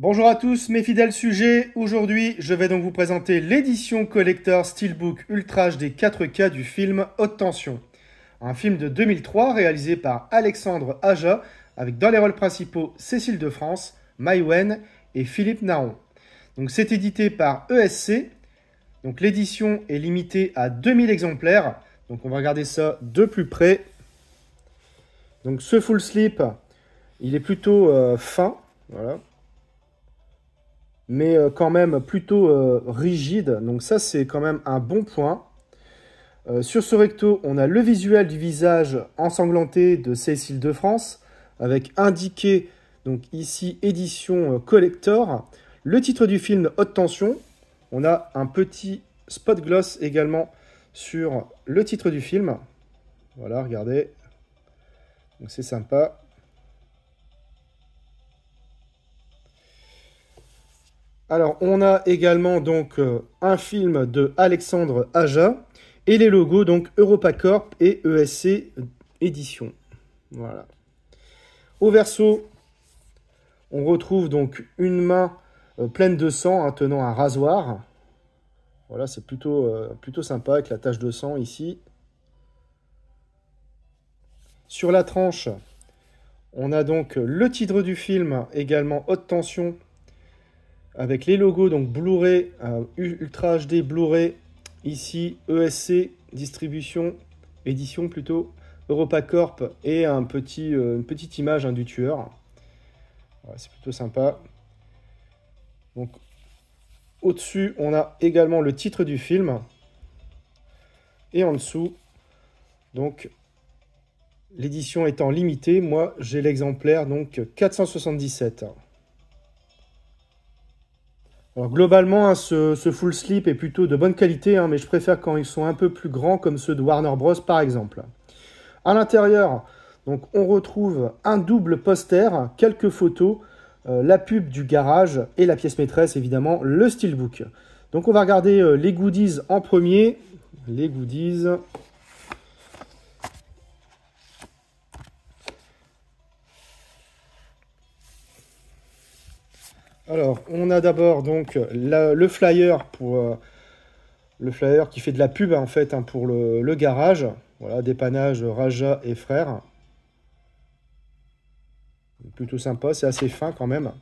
Bonjour à tous mes fidèles sujets, aujourd'hui je vais donc vous présenter l'édition collector Steelbook Ultra HD 4K du film Haute Tension. Un film de 2003 réalisé par Alexandre Aja avec dans les rôles principaux Cécile de France, Maïwenn et Philippe Naron. Donc c'est édité par ESC, donc l'édition est limitée à 2000 exemplaires, donc on va regarder ça de plus près. Donc ce full slip, il est plutôt fin, voilà. Mais quand même plutôt rigide. Donc ça, c'est quand même un bon point. Sur ce recto, on a le visuel du visage ensanglanté de Cécile de France, avec indiqué, donc ici, édition collector. Le titre du film, Haute Tension. On a un petit spot gloss également sur le titre du film. Voilà, regardez. Donc c'est sympa. Alors, on a également donc un film de Alexandre Aja et les logos donc EuropaCorp et ESC Édition. Voilà. Au verso, on retrouve donc une main pleine de sang tenant un rasoir. Voilà, c'est plutôt sympa avec la tache de sang ici. Sur la tranche, on a donc le titre du film, également Haute Tension, avec les logos, donc Blu-ray, Ultra HD Blu-ray, ici ESC, distribution, édition plutôt, EuropaCorp, et une petite image du tueur. Voilà, c'est plutôt sympa. Donc, au-dessus, on a également le titre du film. Et en dessous, donc, l'édition étant limitée, moi, j'ai l'exemplaire, donc 477. Alors globalement, ce full slip est plutôt de bonne qualité, mais je préfère quand ils sont un peu plus grands, comme ceux de Warner Bros par exemple. À l'intérieur, donc on retrouve un double poster, quelques photos, la pub du garage et la pièce maîtresse évidemment, le steelbook. Donc on va regarder les goodies en premier. Les goodies. Alors, on a d'abord donc le flyer le flyer qui fait de la pub en fait pour le garage. Voilà, dépannage Raja et frères. Plutôt sympa, c'est assez fin quand même.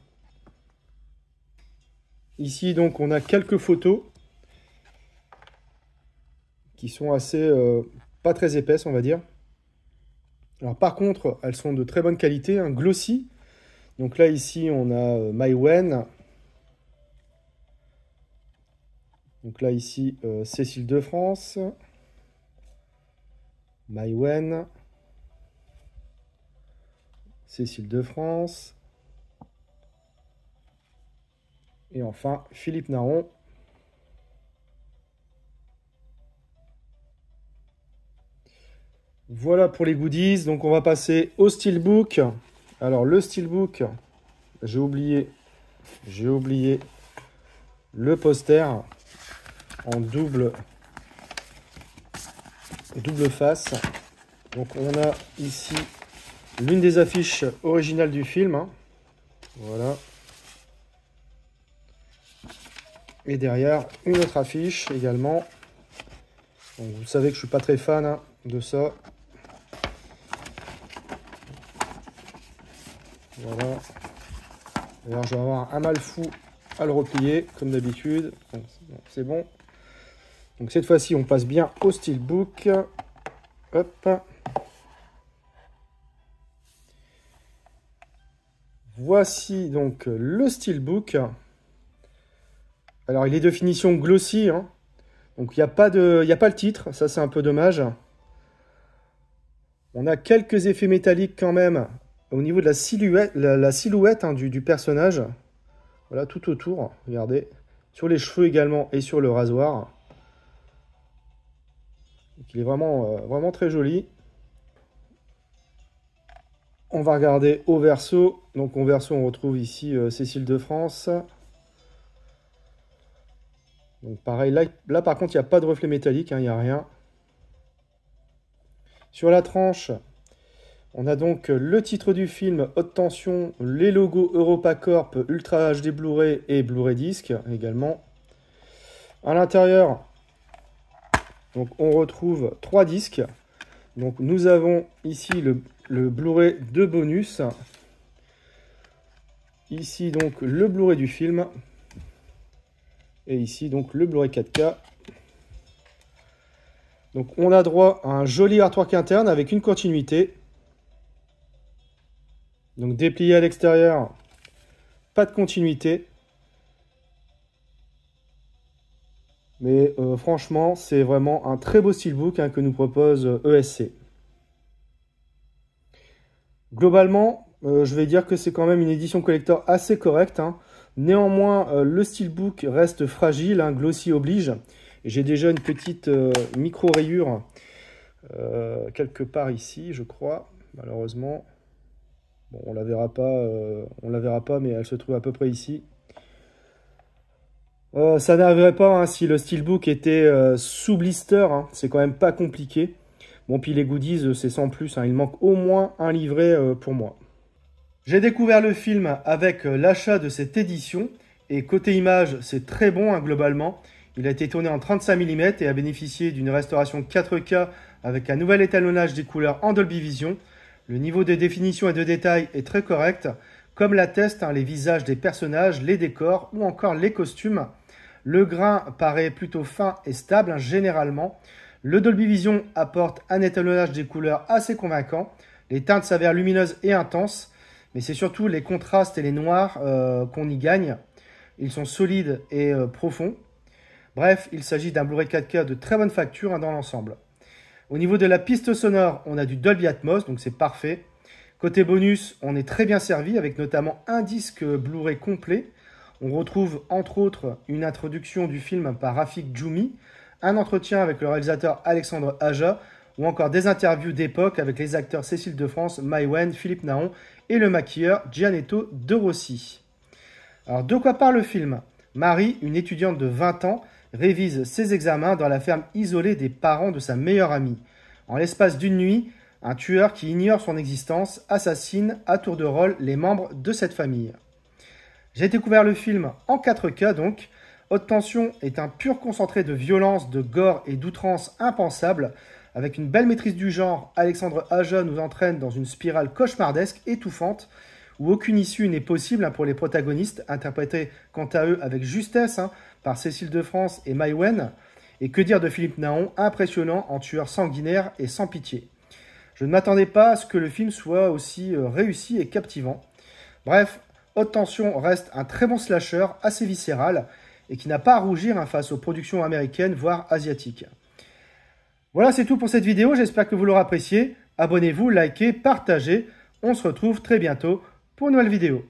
Ici donc on a quelques photos qui sont assez pas très épaisses on va dire. Alors par contre, elles sont de très bonne qualité, glossy. Donc là ici on a Maïwenn. Donc là ici Cécile de France. Maïwenn. Cécile de France. Et enfin, Philippe Naron. Voilà pour les goodies. Donc, on va passer au steelbook. Alors, le steelbook, j'ai oublié le poster en double face. Donc, on a ici l'une des affiches originales du film. Voilà. Et derrière, une autre affiche également. Donc, vous savez que je suis pas très fan de ça. Voilà. D'ailleurs, je vais avoir un mal fou à le replier, comme d'habitude. C'est bon. Donc, cette fois-ci, on passe bien au steelbook. Hop. Voici donc le steelbook. Alors, il est de finition glossy. Donc, il n'y a pas le titre. Ça, c'est un peu dommage. On a quelques effets métalliques quand même au niveau de la silhouette du personnage. Voilà, tout autour. Regardez. Sur les cheveux également et sur le rasoir. Donc, il est vraiment très joli. On va regarder au verso. Donc, au verso, on retrouve ici Cécile de France. Donc pareil, là par contre, il n'y a pas de reflet métallique, il n'y a rien. Sur la tranche, On a donc le titre du film, Haute Tension, les logos EuropaCorp, Ultra HD Blu-ray et Blu-ray Disc également. À l'intérieur, donc on retrouve 3 disques. Donc nous avons ici le Blu-ray de bonus. Ici donc le Blu-ray du film. Et ici donc le Blu-ray 4K. Donc on a droit à un joli artwork interne avec une continuité. Donc déplié à l'extérieur, pas de continuité. Mais franchement, c'est vraiment un très beau steelbook que nous propose ESC. Globalement, je vais dire que c'est quand même une édition collector assez correcte. Néanmoins, le steelbook reste fragile, glossy oblige. J'ai déjà une petite micro-rayure quelque part ici, je crois, malheureusement. Bon, on la verra pas, mais elle se trouve à peu près ici. Ça n'arriverait pas si le steelbook était sous blister, c'est quand même pas compliqué. Bon, puis les goodies, c'est sans plus, il manque au moins un livret pour moi. J'ai découvert le film avec l'achat de cette édition, et côté image, c'est très bon globalement. Il a été tourné en 35 mm et a bénéficié d'une restauration 4K avec un nouvel étalonnage des couleurs en Dolby Vision. Le niveau de définition et de détail est très correct, comme l'attestent les visages des personnages, les décors ou encore les costumes. Le grain paraît plutôt fin et stable généralement. Le Dolby Vision apporte un étalonnage des couleurs assez convaincant. Les teintes s'avèrent lumineuses et intenses, mais c'est surtout les contrastes et les noirs qu'on y gagne. Ils sont solides et profonds. Bref, il s'agit d'un Blu-ray 4K de très bonne facture dans l'ensemble. Au niveau de la piste sonore, on a du Dolby Atmos, donc c'est parfait. Côté bonus, on est très bien servi avec notamment un disque Blu-ray complet. On retrouve entre autres une introduction du film par Rafik Djoumi, un entretien avec le réalisateur Alexandre Aja, ou encore des interviews d'époque avec les acteurs Cécile de France, Maïwenn, Philippe Naon et le maquilleur Gianetto De Rossi. Alors de quoi parle le film? Marie, une étudiante de 20 ans, révise ses examens dans la ferme isolée des parents de sa meilleure amie. En l'espace d'une nuit, un tueur qui ignore son existence assassine à tour de rôle les membres de cette famille. J'ai découvert le film en 4K donc. Haute Tension est un pur concentré de violence, de gore et d'outrance impensable. Avec une belle maîtrise du genre, Alexandre Aja nous entraîne dans une spirale cauchemardesque, étouffante, où aucune issue n'est possible pour les protagonistes, interprétés quant à eux avec justesse par Cécile de France et Maïwenn. Et que dire de Philippe Naon, impressionnant en tueur sanguinaire et sans pitié. Je ne m'attendais pas à ce que le film soit aussi réussi et captivant. Bref, Haute Tension reste un très bon slasher, assez viscéral, et qui n'a pas à rougir face aux productions américaines, voire asiatiques. Voilà, c'est tout pour cette vidéo, j'espère que vous l'aurez apprécié. Abonnez-vous, likez, partagez. On se retrouve très bientôt pour une nouvelle vidéo.